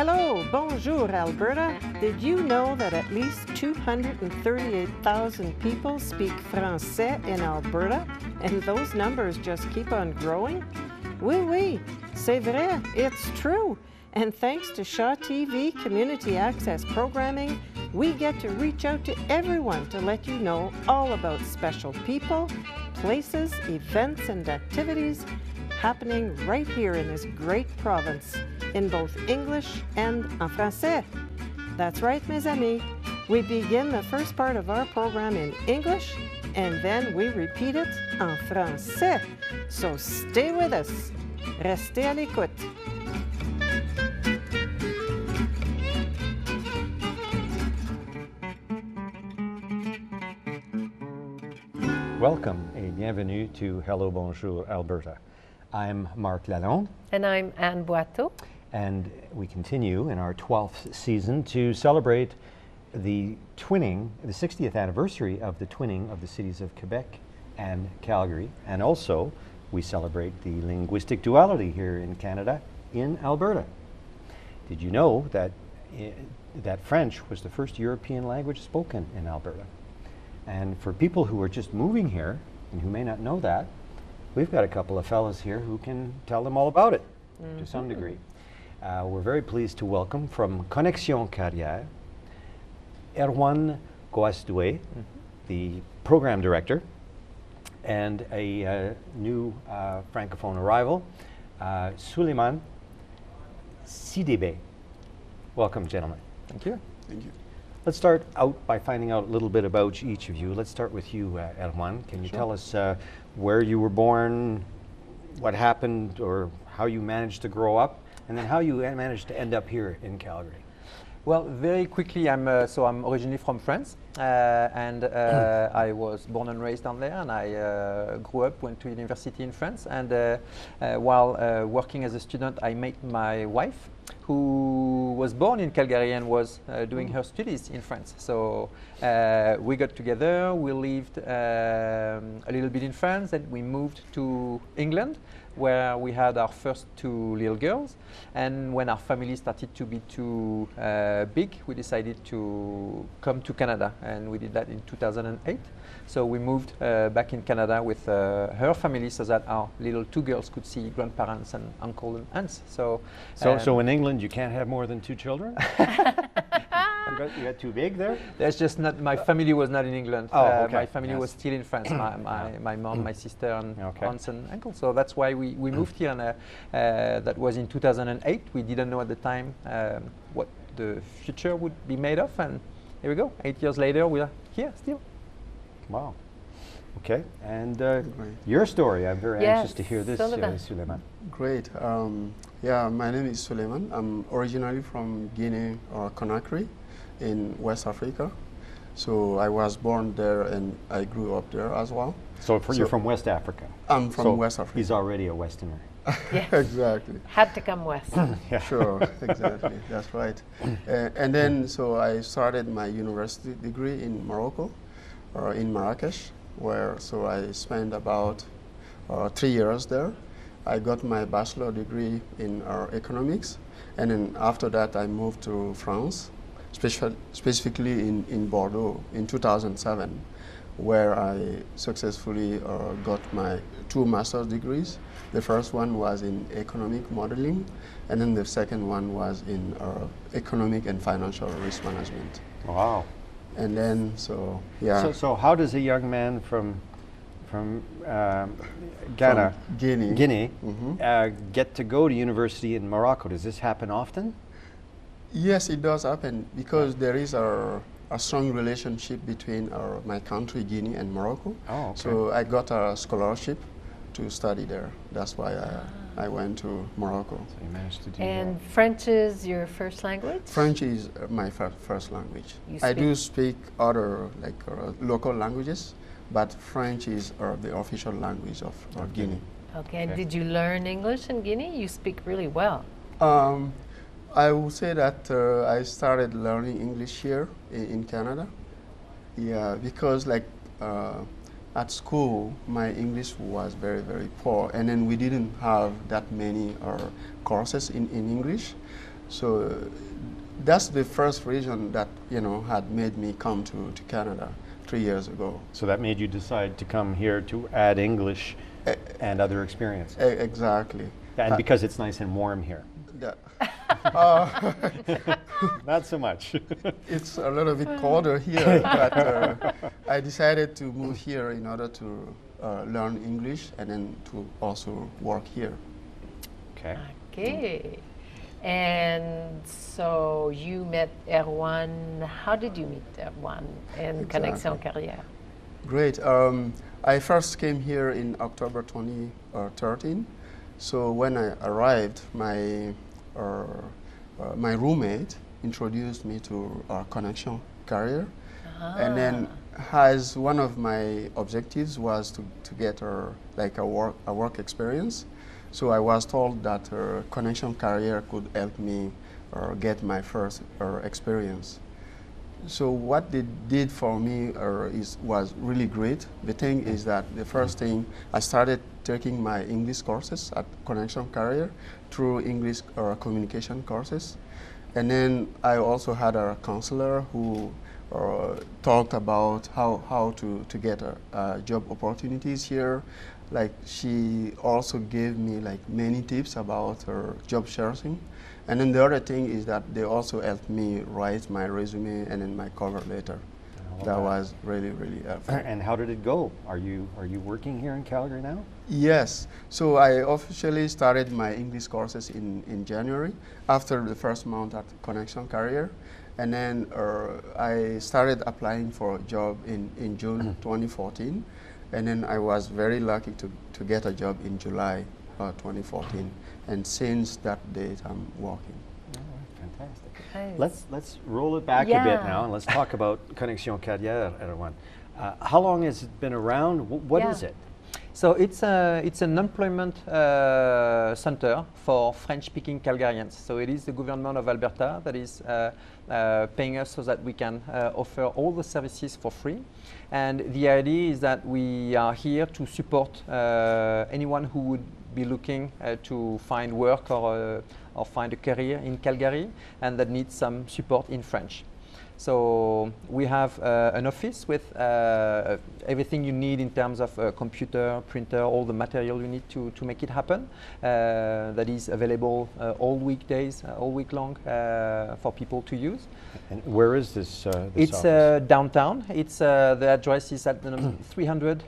Hello, bonjour, Alberta. Did you know that at least 238,000 people speak Français in Alberta? And those numbers just keep on growing? Oui, oui, c'est vrai, it's true. And thanks to Shaw TV Community Access Programming, we get to reach out to everyone to let you know all about special people, places, events, and activities happening right here in this great province, in both English and en français. That's right, mes amis. We begin the first part of our program in English, and then we repeat it en français. So stay with us. Restez à l'écoute. Welcome et bienvenue to Hello-Bonjour, Alberta. I'm Marc Lalonde. And I'm Anne Boiteau. And we continue in our 12th season to celebrate the 60th anniversary of the twinning of the cities of Quebec and Calgary. And also, we celebrate the linguistic duality here in Canada, in Alberta. Did you know that, that French was the first European language spoken in Alberta? And for people who are just moving here and who may not know that, we've got a couple of fellas here who can tell them all about it to some degree. We're very pleased to welcome from Connexion Carrière, Erwan Goasdoué, the program director, and a new Francophone arrival, Souleymane Sidibé. Welcome, gentlemen. Thank you. Thank you. Let's start out by finding out a little bit about each of you. Let's start with you, Erwan. Can you tell us where you were born, what happened, or how you managed to grow up, and then how you managed to end up here in Calgary? Well, very quickly, I'm originally from France, and I was born and raised down there, and I grew up, went to university in France, and while working as a student, I met my wife, who was born in Calgary and was doing her studies in France. So we got together, we lived a little bit in France, and we moved to England, where we had our first two little girls. And when our family started to be too big, we decided to come to Canada, and we did that in 2008. So we moved back in Canada with her family so that our little two girls could see grandparents and uncle and aunts. So in England you can't have more than two children? You got too big there? There's just not, my family was not in England. Oh, okay. My family was still in France, my mom, my sister, and aunts and uncles. So that's why we moved here, and that was in 2008. We didn't know at the time what the future would be made of, and here we go. 8 years later, we are here still. Wow. Okay, and your story, I'm very anxious to hear this, Souleymane. Great. Yeah, my name is Souleymane. I'm originally from Guinea or Conakry in West Africa. So I was born there and I grew up there as well. So you're from West Africa? I'm from West Africa. He's already a Westerner. Yes. Exactly. Had to come west. Yeah. Sure, exactly, that's right. And then, so I started my university degree in Morocco, in Marrakesh, where I spent about 3 years there. I got my bachelor degree in economics, and then after that I moved to France, specifically in Bordeaux in 2007, where I successfully got my 2 master's degrees. The first one was in economic modeling, and then the second one was in economic and financial risk management. Wow. And then, so how does a young man from Ghana, from Guinea, get to go to university in Morocco? Does this happen often? Yes, it does happen because there is a strong relationship between my country, Guinea, and Morocco. Oh, okay. So I got a scholarship to study there. That's why I went to Morocco. So you managed to do And that. French is your first language? French is my first language. I do speak other local languages, but French is the official language of Guinea. Okay, and did you learn English in Guinea? You speak really well. I would say that I started learning English here in Canada. Yeah, because at school, my English was very, very poor, and then we didn't have that many courses in English. So that's the first reason that, had made me come to Canada 3 years ago. So that made you decide to come here to add English and other experience. Exactly. And because it's nice and warm here. Yeah. Not so much. It's a little bit colder here, but I decided to move here in order to learn English and then to also work here. Okay. Okay. And so you met Erwan. How did you meet Erwan in Connexion Carrière? Great. I first came here in October 2013. So when I arrived, my roommate introduced me to Connexion Carrière. And then as one of my objectives was to get a work experience. So I was told that Connexion Carrière could help me get my first experience. So what they did for me was really great. The thing is that the first thing, I started taking my English courses at Connexion Carrière through English communication courses. And then I also had a counselor who talked about how to get job opportunities here. Like, she also gave me many tips about job searching. And then the other thing is that they also helped me write my resume and then my cover letter. That was really, really helpful. And how did it go? Are you working here in Calgary now? Yes. So I officially started my English courses in January after the first month at Connexion Carrière. And then I started applying for a job in June 2014. And then I was very lucky to get a job in July 2014. And since that date, I'm working. Fantastic. Nice. Let's roll it back a bit now, and let's talk about Connexion Carrière, Erwan. How long has it been around? What is it? So it's an employment center for French-speaking Calgarians. So it is the government of Alberta that is paying us so that we can offer all the services for free. And the idea is that we are here to support anyone who would be looking to find work or find a career in Calgary and that needs some support in French. So we have an office with everything you need in terms of computer, printer, all the material you need to make it happen. That is available all weekdays, all week long for people to use. And where is this It's office? downtown. It's the address is at the number 300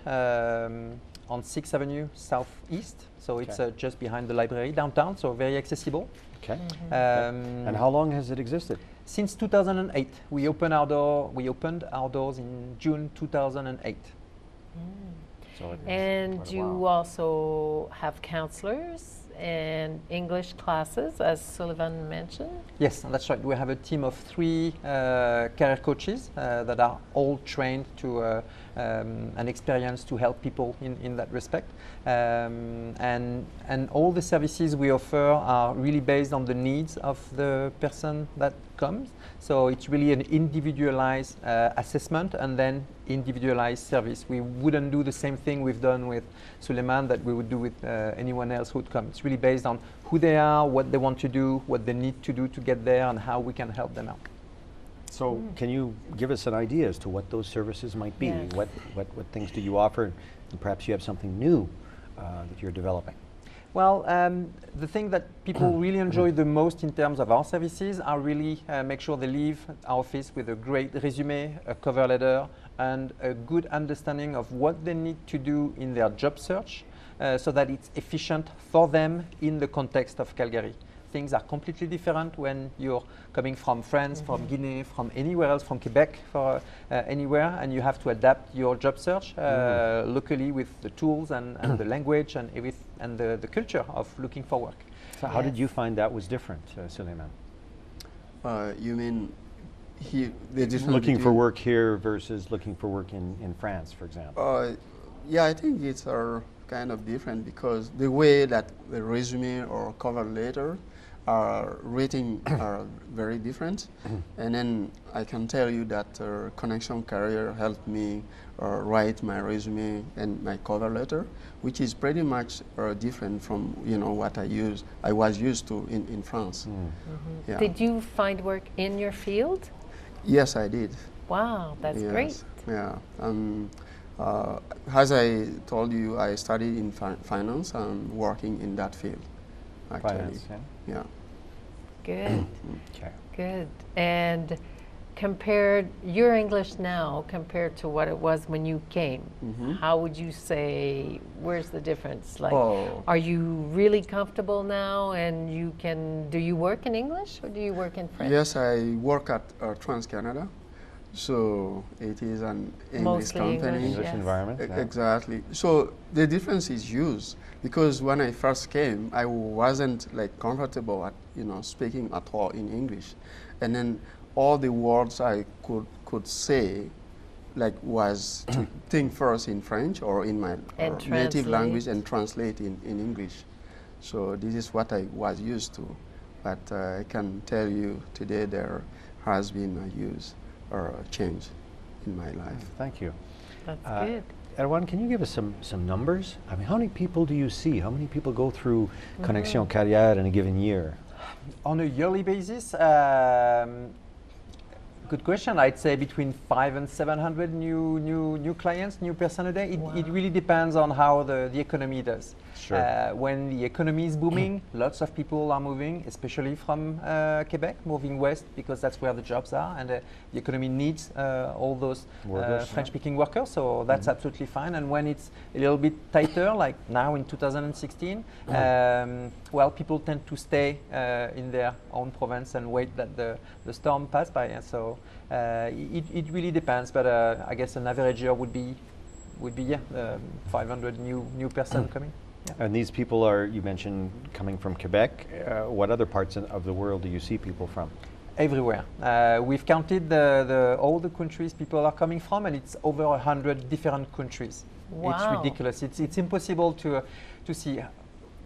on 6th Avenue Southeast. So it's just behind the library downtown, so very accessible. Okay. And how long has it existed? Since 2008, we opened our doors in June 2008. So it is And quite a you while. also have counselors and English classes, as Sullivan mentioned. Yes, that's right. We have a team of 3 career coaches that are all trained to and experienced to help people in that respect. And all the services we offer are really based on the needs of the person that comes. So it's really an individualized assessment and then individualized service. We wouldn't do the same thing we've done with Souleymane that we would do with anyone else who would come. It's really based on who they are, what they want to do, what they need to do to get there, and how we can help them out. So can you give us an idea as to what those services might be? Yes. What things do you offer? And perhaps you have something new that you're developing. Well, the thing that people really enjoy the most in terms of our services are really make sure they leave our office with a great resume, a cover letter, and a good understanding of what they need to do in their job search so that it's efficient for them in the context of Calgary. Things are completely different when you're coming from France, from Guinea, from anywhere else, from Quebec, for anywhere, and you have to adapt your job search locally with the tools and the language and the culture of looking for work. So how did you find that was different, Souleymane? You mean the difference Looking for between- work here versus looking for work in France, for example. Yeah, I think it's kind of different because the way that the resume or cover letter rating are very different. And then I can tell you that Connexion Carrière helped me write my resume and my cover letter, which is pretty much different from what I was used to in France. Yeah. Did you find work in your field? Yes, I did. Wow, that's great. Yeah. As I told you, I studied in finance and working in that field, actually. Finance, yeah. Good. Okay. Good. And compared your English now compared to what it was when you came, how would you say, where's the difference? Like, are you really comfortable now and do you work in English or do you work in French? Yes, I work at TransCanada. So it is an English company. English environment. Exactly. So the difference is use, because when I first came, I wasn't comfortable at speaking at all in English, and then all the words I could say was to think first in French or in my native language and translate in English. So this is what I was used to, but I can tell you today there has been a use or a change in my life. Thank you. That's good. Erwan, can you give us some numbers? I mean, how many people do you see? How many people go through Connexion Carrière in a given year? On a yearly basis, good question. I'd say between 500 and 700 new clients, new person a day. It really depends on how the economy does. Sure. When the economy is booming, lots of people are moving, especially from Quebec, moving west because that's where the jobs are, and the economy needs all those French-speaking workers. So that's absolutely fine. And when it's a little bit tighter, like now in 2016, well, people tend to stay in their own province and wait that the storm pass by. And so it really depends. But I guess an average year would be 500 new person coming. Yeah. And these people are, you mentioned, coming from Quebec. What other parts of the world do you see people from? Everywhere. We've counted all the countries people are coming from, and it's over 100 different countries. Wow. It's ridiculous. It's impossible to see.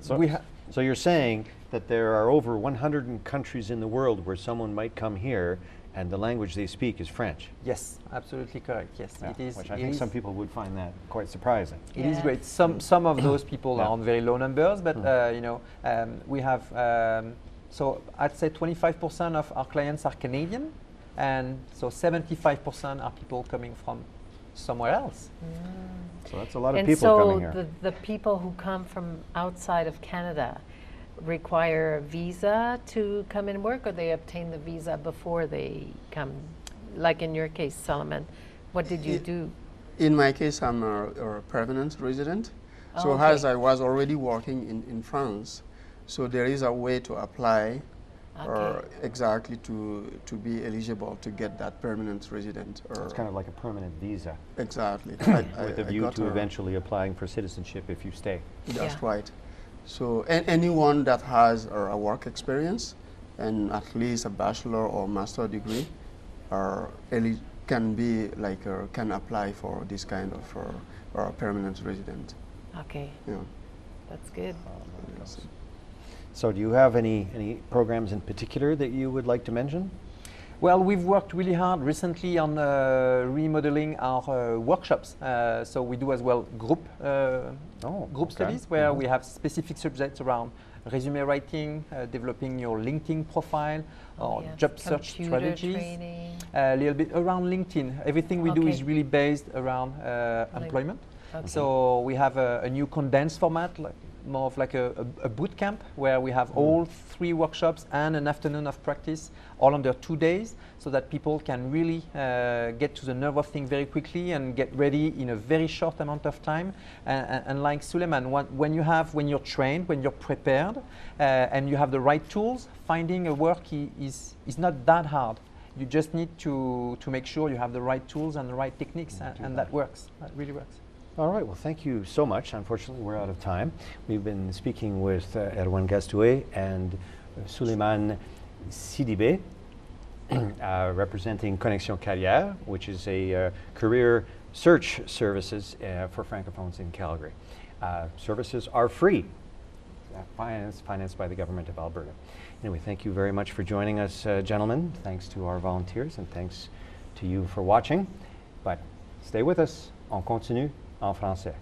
So you're saying that there are over 100 countries in the world where someone might come here and the language they speak is French? Yes, absolutely correct. Yes, Yeah, it is. which I think some people would find that quite surprising. It is great. Some of those people are on very low numbers, but we have. So I'd say 25% of our clients are Canadian, and so 75% are people coming from somewhere else. So that's a lot of people coming here. And so the people who come from outside of Canada require a visa to come and work, or they obtain the visa before they come? Like in your case, Souleymane, what did you do? In my case, I'm a permanent resident. So as I was already working in France, so there is a way to apply exactly to be eligible to get that permanent resident. It's kind of like a permanent visa. Exactly. With a view to eventually applying for citizenship if you stay. That's right. So anyone that has a work experience and at least a bachelor or master degree can be can apply for this kind of permanent resident. Okay. Yeah. That's good. So do you have any programs in particular that you would like to mention? Well, we've worked really hard recently on remodeling our workshops. So we do as well group studies where we have specific subjects around resume writing, developing your LinkedIn profile, or job search strategies. A little bit around LinkedIn. Everything we do is really based around employment. So we have a new condensed format, more of like a boot camp where we have all 3 workshops and an afternoon of practice all under 2 days, so that people can really get to the nerve of things very quickly and get ready in a very short amount of time. And like Souleymane, when you're trained, when you're prepared, and you have the right tools, finding a work is not that hard. You just need to make sure you have the right tools and the right techniques, and that works. That really works. All right, well, thank you so much. Unfortunately, we're out of time. We've been speaking with Erwan Goasdoué and Souleymane Sidibé, representing Connexion Carrière, which is a career search services for Francophones in Calgary. Services are free, financed by the government of Alberta. Anyway, thank you very much for joining us, gentlemen. Thanks to our volunteers and thanks to you for watching. But stay with us. On continue en français.